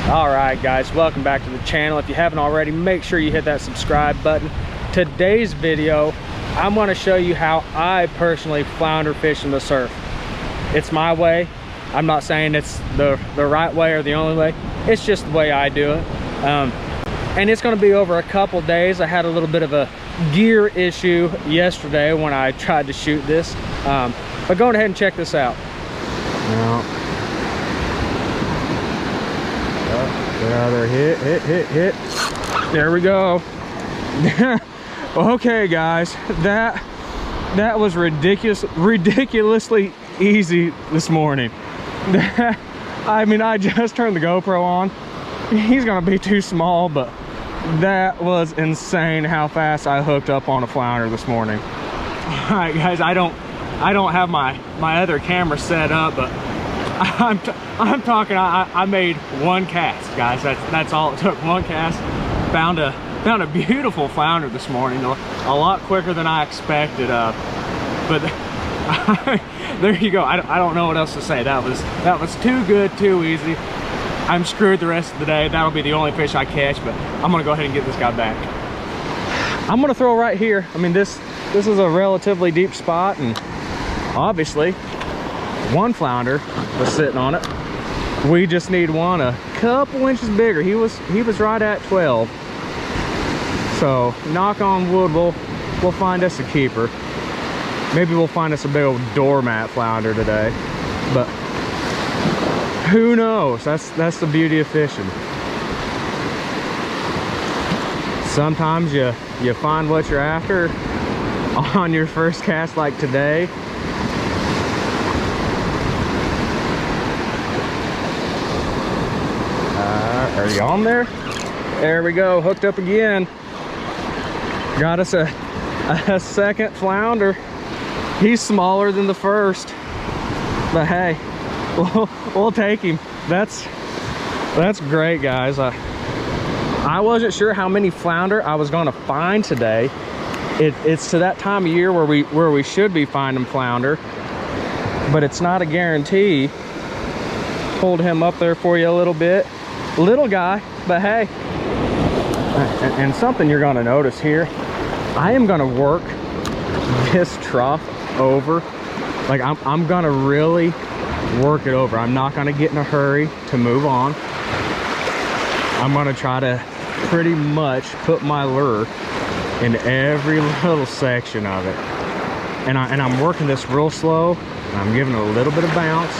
All right, guys, welcome back to the channel. If you haven't already, make sure you hit that subscribe button. Today's video, I'm going to show you how I personally flounder fish in the surf. It's my way. I'm not saying it's the right way or the only way. It's just the way I do it. And it's going to be over a couple days. I had a little bit of a gear issue yesterday when I tried to shoot this. But go ahead and check this out. Now, get out of there, hit. There we go. Okay, guys, that was ridiculously easy this morning. I mean, I just turned the GoPro on. He's gonna be too small, but that was insane how fast I hooked up on a flounder this morning. All right, guys, I don't have my other camera set up, but I'm talking. I made one cast, guys. That's all it took. One cast. Found a beautiful flounder this morning. A lot quicker than I expected. But there you go. I don't know what else to say. That was too good, too easy. I'm screwed the rest of the day. That'll be the only fish I catch. But I'm gonna go ahead and get this guy back. I'm gonna throw right here. I mean, this is a relatively deep spot, and obviously one flounder was sitting on it. We just need one a couple inches bigger. He was right at 12. So knock on wood, we'll find us a keeper. Maybe we'll find us a big old doormat flounder today, but who knows? That's the beauty of fishing. Sometimes you find what you're after on your first cast, like today. Are you on there? There we go, hooked up again. Got us a second flounder. He's smaller than the first, but hey, we'll take him. That's great, guys. I wasn't sure how many flounder I was gonna find today. It's to that time of year where we should be finding flounder, but it's not a guarantee. Pulled him up there for you a little bit. Little guy, but hey. And something you're gonna notice here, I am gonna work this trough over. Like I'm gonna really work it over. I'm not gonna get in a hurry to move on. I'm gonna try to pretty much put my lure in every little section of it. And I'm working this real slow. I'm giving it a little bit of bounce.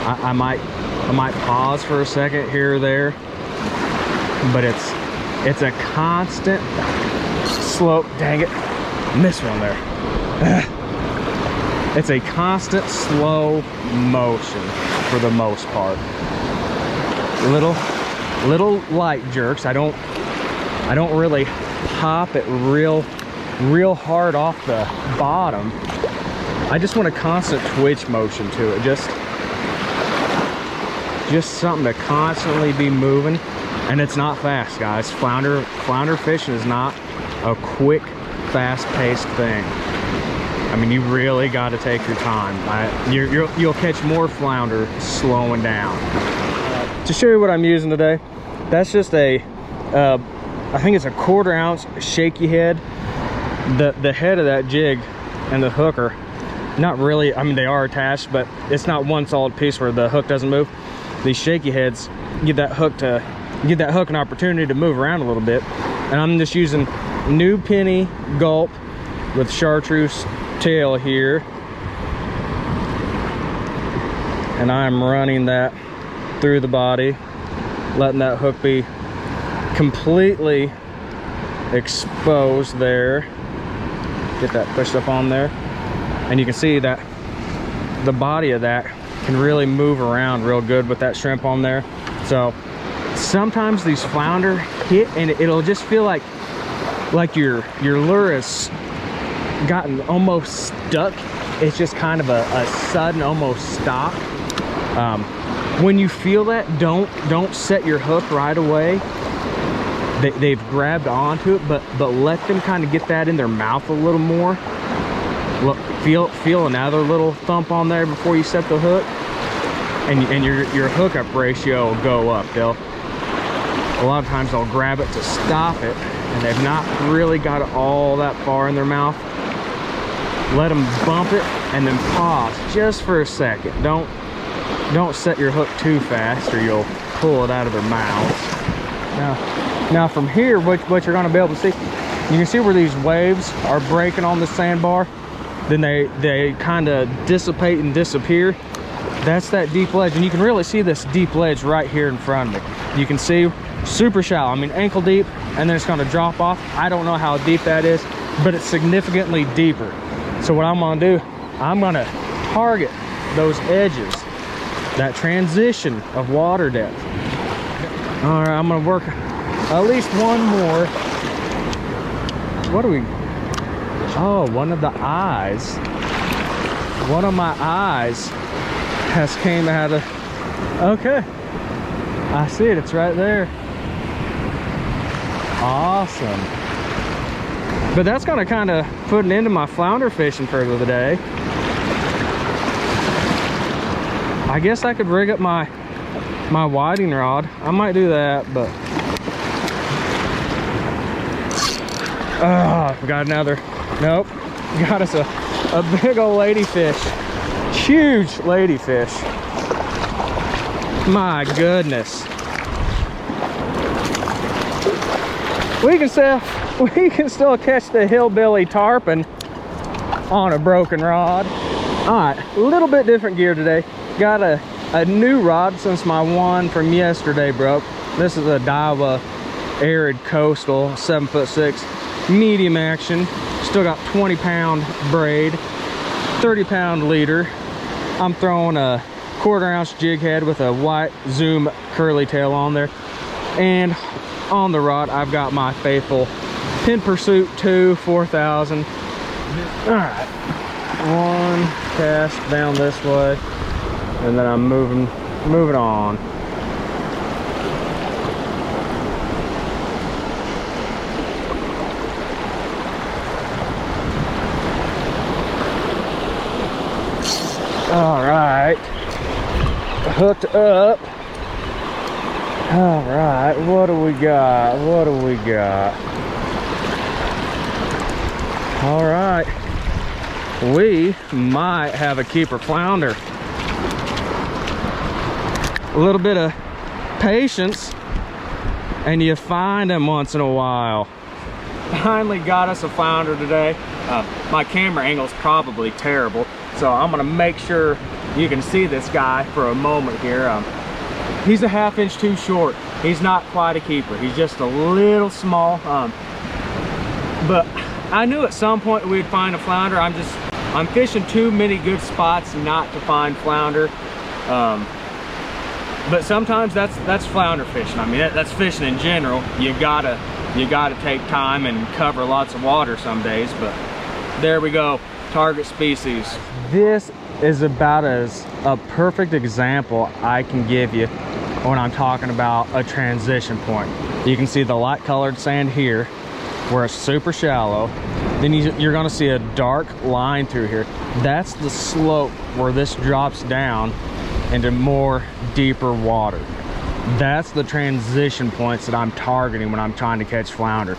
I might pause for a second here or there, but it's a constant slow. Dang it, missed one there. It's a constant slow motion for the most part. Little light jerks. I don't really hop it real hard off the bottom. I just want a constant twitch motion to it. Just something to constantly be moving, and it's not fast, guys. Flounder fishing is not a quick, fast-paced thing. I mean, you really got to take your time. You'll catch more flounder slowing down. To show you what I'm using today, that's just I think it's a 1/4 ounce shaky head. The head of that jig and the hook are not really, I mean, they are attached, but it's not one solid piece where the hook doesn't move. These shaky heads give that hook an opportunity to move around a little bit. And I'm just using new penny gulp with chartreuse tail here, and I'm running that through the body, letting that hook be completely exposed there. Get that pushed up on there, and you can see that the body of that can really move around real good with that shrimp on there. So sometimes these flounder hit and it'll just feel like your lure has gotten almost stuck. It's just kind of a sudden almost stop. When you feel that, don't set your hook right away. They've grabbed onto it, but let them kind of get that in their mouth a little more. Look, feel another little thump on there before you set the hook. and your hookup ratio will go up. A lot of times they'll grab it to stop it, and they've not really got it all that far in their mouth. Let them bump it and then pause just for a second. Don't set your hook too fast or you'll pull it out of their mouths. Now from here, what you're going to be able to see, you can see where these waves are breaking on the sandbar. Then they kind of dissipate and disappear. That's that deep ledge, and you can really see this deep ledge right here in front of me. You can see super shallow, I mean ankle deep, and then it's going to drop off. I don't know how deep that is, but it's significantly deeper. So what I'm going to do, I'm going to target those edges, that transition of water depth. All right, I'm going to work at least one more. What do we? Oh, one of the eyes. One of my eyes has came out of. Okay, I see it. It's right there. Awesome. But that's going to kind of put an end to my flounder fishing for the day. I guess I could rig up my whiting rod. I might do that, but we got another. Nope, got us a big old ladyfish, huge ladyfish. My goodness. We can still catch the hillbilly tarpon on a broken rod. All right, a little bit different gear today. Got a new rod since my one from yesterday broke. This is a Daiwa Arid Coastal 7'6", medium action. Still got 20-pound braid, 30-pound leader. I'm throwing a 1/4 ounce jig head with a white zoom curly tail on there. And on the rod, I've got my faithful Pin Pursuit 2 4000. All right, one cast down this way, and then I'm moving on. All right, hooked up. All right, what do we got? What do we got? All right, we might have a keeper flounder. A little bit of patience and you find them once in a while. Finally got us a flounder today. My camera angle's probably terrible, so I'm gonna make sure you can see this guy for a moment here. He's a 1/2 inch too short. He's not quite a keeper. He's just a little small. But I knew at some point we'd find a flounder. I'm fishing too many good spots not to find flounder. But sometimes that's flounder fishing. I mean, that's fishing in general. You gotta take time and cover lots of water some days. But there we go, target species. This is about as a perfect example I can give you when I'm talking about a transition point. You can see the light colored sand here where it's super shallow. Then you're gonna see a dark line through here. That's the slope where this drops down into more deeper water. That's the transition points that I'm targeting when I'm trying to catch flounder.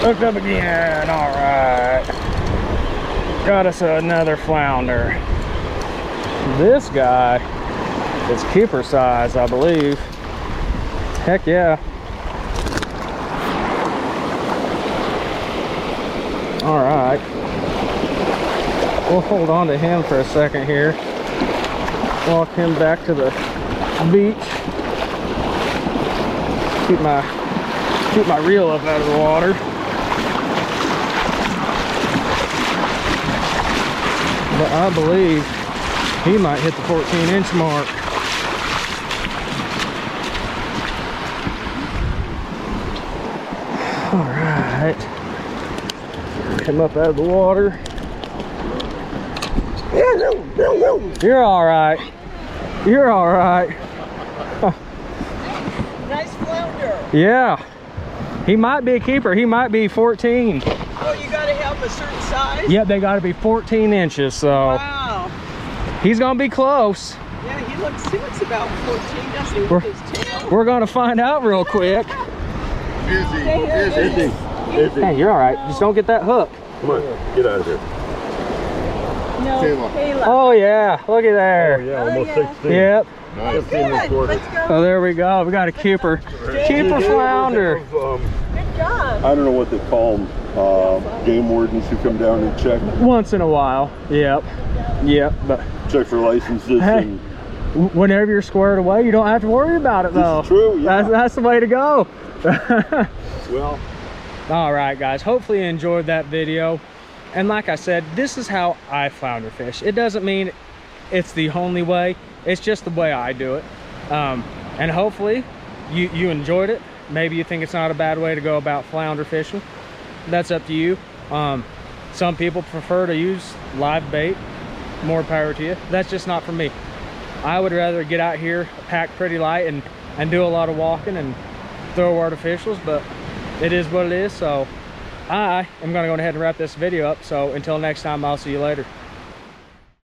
Hooked up again. All right, got us another flounder. This guy is keeper size, I believe. Heck yeah. All right, we'll hold on to him for a second here. Walk him back to the beach. Keep my reel up out of the water. But I believe he might hit the 14-inch mark. All right, come up out of the water. You're all right. You're all right. Nice flounder. Yeah. He might be a keeper. He might be 14. Oh, you gotta have a certain size? Yep, they got to be 14 inches, so Wow. he's going to be close. Yeah, he looks about 14, doesn't he, with his tail? We're going to find out real quick. Izzy. Hey, you're all right. Just don't get that hook. Come on, get out of here. No, Kayla. Oh, yeah. Look at there. Oh, yeah, almost 16. Yep. Nice. Good. Let's go. Oh, there we go. We got a keeper. Keeper flounder. Good job. I don't know what they call them. Game wardens who come down and check Once in a while. Yep. Yep. But for licenses. hey, And whenever you're squared away, you don't have to worry about it, though. It's true, yeah. That's the way to go. well, All right, guys. Hopefully you enjoyed that video. And like I said, this is how I flounder fish. It doesn't mean it's the only way. It's just the way I do it. And hopefully you enjoyed it. Maybe you think it's not a bad way to go about flounder fishing. That's up to you. Some people prefer to use live bait. More power to you. That's just not for me. I would rather get out here, pack pretty light, and do a lot of walking and throw artificials, but it is what it is. So I am going to go ahead and wrap this video up. So until next time, I'll see you later.